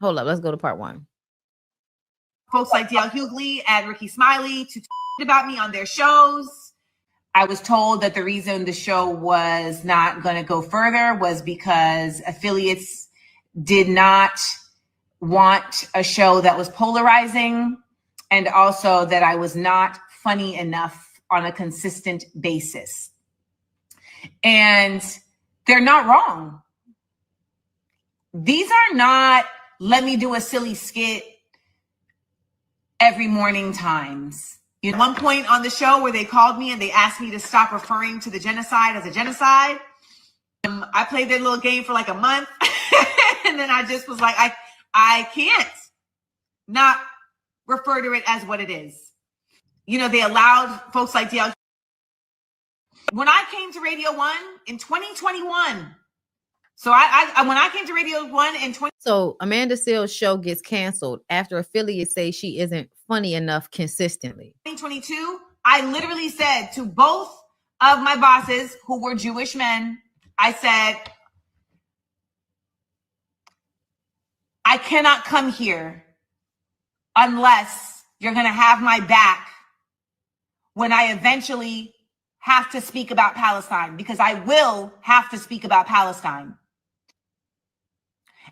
Hold up, let's go to part one. Folks like Dale Hughley and Ricky Smiley to about me on their shows. I was told that the reason the show was not going to go further was because affiliates did not want a show that was polarizing, and also that I was not funny enough on a consistent basis. And they're not wrong. These are not, let me do a silly skit every morning times. You know, one point on the show where they called me and they asked me to stop referring to the genocide as a genocide. I played that little game for like a month. And then I just was like, I can't not refer to it as what it is. You know, they allowed folks like Dale. When I came to Radio 1 in 2021, so when I came to Radio 1 in 20. So Amanda Seales' show gets canceled after affiliates say she isn't funny enough consistently. 2022, I literally said to both of my bosses who were Jewish men, I said, I cannot come here unless you're going to have my back when I eventually have to speak about Palestine, because I will have to speak about Palestine.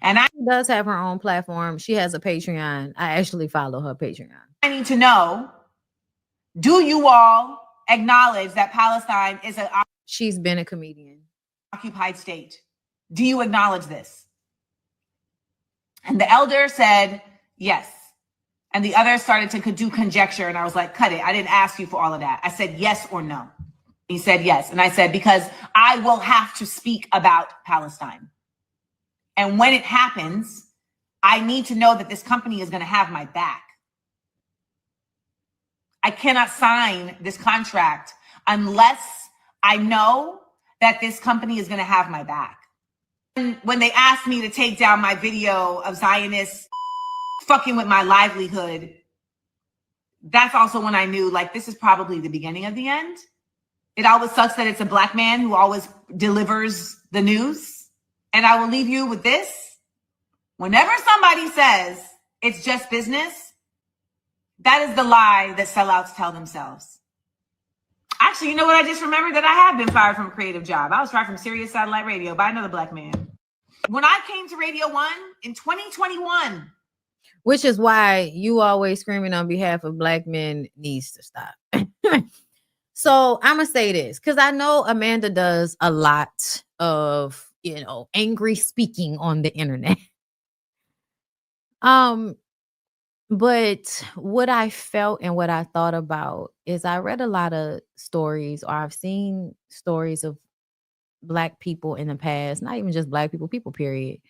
And she does have her own platform. She has a Patreon. I actually follow her Patreon. I need to know, do you all acknowledge that Palestine is an She's been a comedian. Occupied state? Do you acknowledge this? And the elder said, yes. And the other started to do conjecture. And I was like, cut it. I didn't ask you for all of that. I said, yes or no. He said, yes. And I said, because I will have to speak about Palestine. And when it happens, I need to know that this company is going to have my back. I cannot sign this contract unless I know that this company is going to have my back. And when they asked me to take down my video of Zionists fucking with my livelihood, that's also when I knew, like, this is probably the beginning of the end. It always sucks that it's a Black man who always delivers the news. And I will leave you with this. Whenever somebody says it's just business, that is the lie that sellouts tell themselves. Actually, you know what? I just remembered that I have been fired from a creative job. I was fired from Sirius Satellite Radio by another Black man. When I came to Radio 1 in 2021. Which is why you always screaming on behalf of Black men needs to stop. So I'm going to say this, because I know Amanda does a lot of, angry speaking on the internet. But what I felt and what I thought about is I read a lot of stories, or I've seen stories of Black people in the past, not even just Black people, period.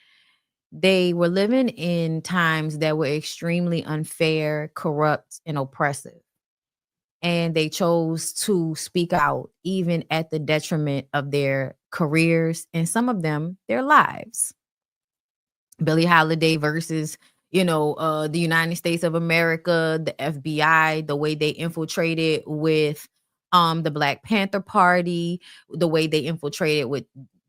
They were living in times that were extremely unfair, corrupt, and oppressive. And they chose to speak out, even at the detriment of their careers and some of them, their lives. Billie Holiday versus, the United States of America, the FBI, the way they infiltrated with the Black Panther Party, the way they infiltrated with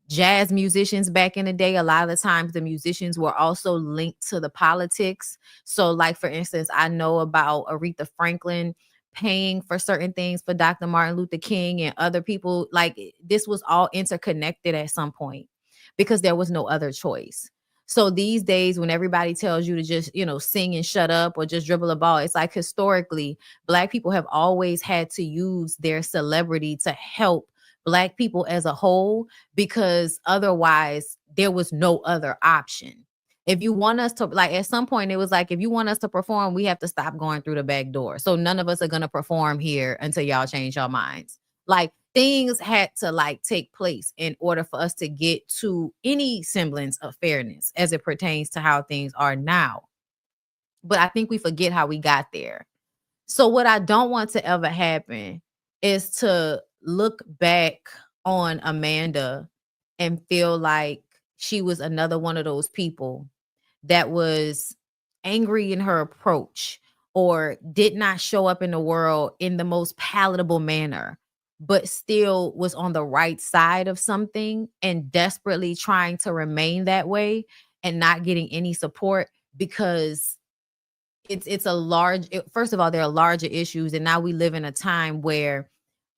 jazz musicians back in the day. A lot of the times the musicians were also linked to the politics. So, like, for instance, I know about Aretha Franklin paying for certain things for Dr. Martin Luther King and other people. Like, this was all interconnected at some point because there was no other choice. So these days, when everybody tells you to just, sing and shut up or just dribble a ball, it's like historically, Black people have always had to use their celebrity to help Black people as a whole, because otherwise there was no other option. If you want us to, like, at some point, it was like, if you want us to perform, we have to stop going through the back door. So none of us are going to perform here until y'all change your minds. Like, things had to, like, take place in order for us to get to any semblance of fairness as it pertains to how things are now. But I think we forget how we got there. So what I don't want to ever happen is to look back on Amanda and feel like she was another one of those people that was angry in her approach or did not show up in the world in the most palatable manner, but still was on the right side of something and desperately trying to remain that way and not getting any support because it's a large, first of all, there are larger issues, and now we live in a time where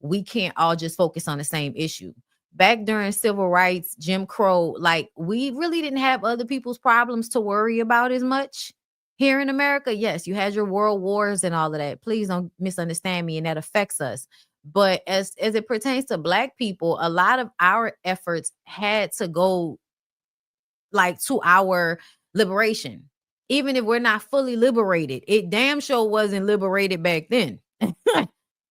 we can't all just focus on the same issue. Back during civil rights, Jim Crow, like, we really didn't have other people's problems to worry about as much here in America. Yes, you had your world wars and all of that. Please don't misunderstand me, and that affects us. But as it pertains to Black people, a lot of our efforts had to go like to our liberation. Even if we're not fully liberated, it damn sure wasn't liberated back then.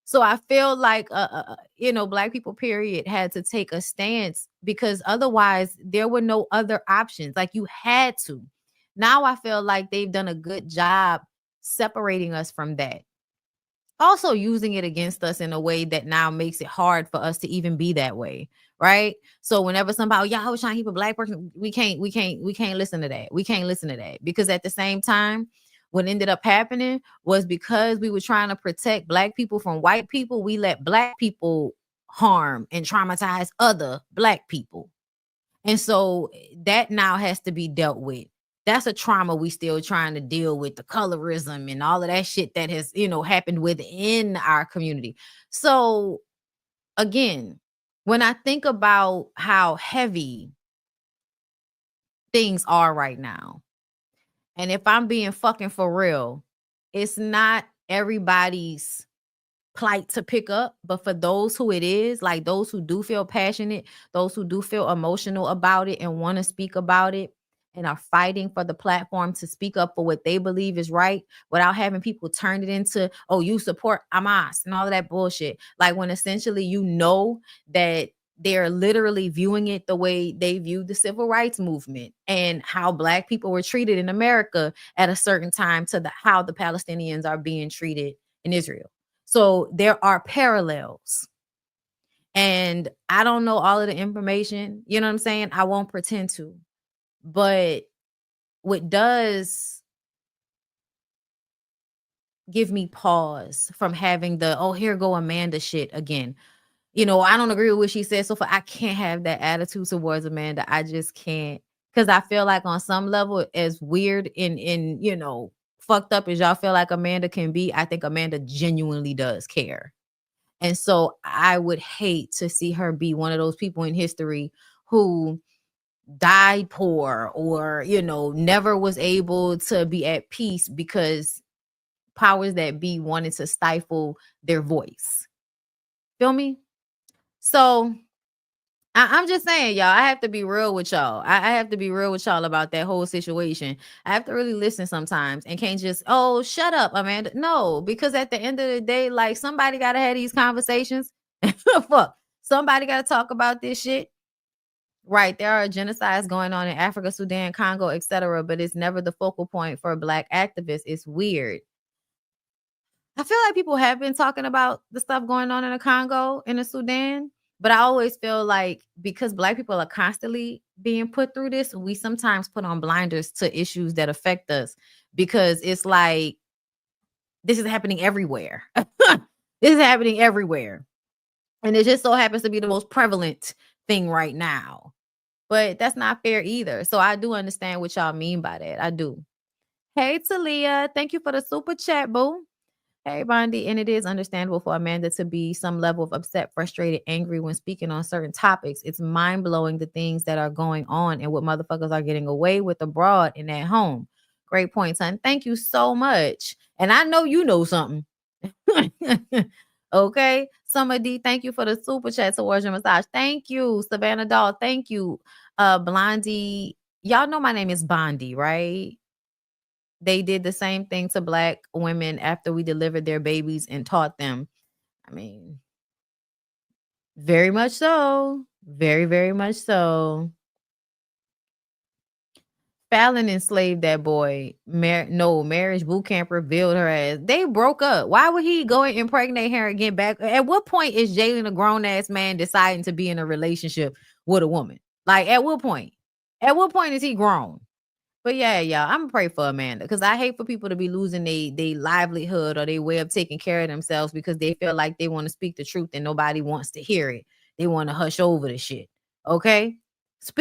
So I feel like Black people period had to take a stance, because otherwise there were no other options. Like, you had to. Now I feel like they've done a good job separating us from that, also using it against us in a way that now makes it hard for us to even be that way, right? So whenever somebody, y'all was trying to keep a Black person, we can't listen to that. We can't listen to that, because at the same time, what ended up happening was, because we were trying to protect Black people from white people, we let Black people harm and traumatize other Black people. And so that now has to be dealt with. That's a trauma we still trying to deal with, the colorism and all of that shit that has, happened within our community. So again, when I think about how heavy things are right now, and if I'm being fucking for real, it's not everybody's plight to pick up, but for those who it is, like those who do feel passionate, those who do feel emotional about it and want to speak about it and are fighting for the platform to speak up for what they believe is right, without having people turn it into, oh, you support Hamas and all of that bullshit. Like, when essentially that they're literally viewing it the way they viewed the civil rights movement and how Black people were treated in America at a certain time to how the Palestinians are being treated in Israel. So there are parallels. And I don't know all of the information, you know what I'm saying? I won't pretend to. But what does give me pause from having the, oh, here go Amanda shit again. I don't agree with what she said so far. I can't have that attitude towards Amanda. I just can't. Because I feel like on some level, as weird and fucked up as y'all feel like Amanda can be, I think Amanda genuinely does care. And so I would hate to see her be one of those people in history who died poor or, never was able to be at peace because powers that be wanted to stifle their voice. Feel me? So I'm just saying, y'all, I have to be real with y'all. I have to be real with y'all about that whole situation. I have to really listen sometimes and can't just, oh, shut up, Amanda. No, because at the end of the day, like, somebody got to have these conversations. Fuck. Somebody got to talk about this shit. Right. There are genocides going on in Africa, Sudan, Congo, etc., but it's never the focal point for Black activists. It's weird. I feel like people have been talking about the stuff going on in the Congo, in the Sudan, but I always feel like because Black people are constantly being put through this, we sometimes put on blinders to issues that affect us, because it's like, this is happening everywhere. This is happening everywhere. And it just so happens to be the most prevalent thing right now. But that's not fair either. So I do understand what y'all mean by that. I do. Hey, Talia. Thank you for the super chat, boo. Hey, Bondi. And it is understandable for Amanda to be some level of upset, frustrated, angry when speaking on certain topics. It's mind-blowing the things that are going on and what motherfuckers are getting away with abroad and at home. Great point, son. Thank you so much. And I know you know something. Okay. Summer D, thank you for the super chat towards your massage. Thank you. Savannah Doll, thank you. Blondie, y'all know my name is Bondi, right? They did the same thing to Black women after we delivered their babies and taught them. I mean, very much so. Very, very much so. Fallon enslaved that boy. Marriage boot camp revealed her ass. They broke up. Why would he go and impregnate her and get back? At what point is Jalen a grown ass man deciding to be in a relationship with a woman? Like, at what point? At what point is he grown? But yeah, y'all, I'm gonna pray for Amanda, because I hate for people to be losing their livelihood or their way of taking care of themselves because they feel like they want to speak the truth and nobody wants to hear it. They want to hush over the shit. Okay?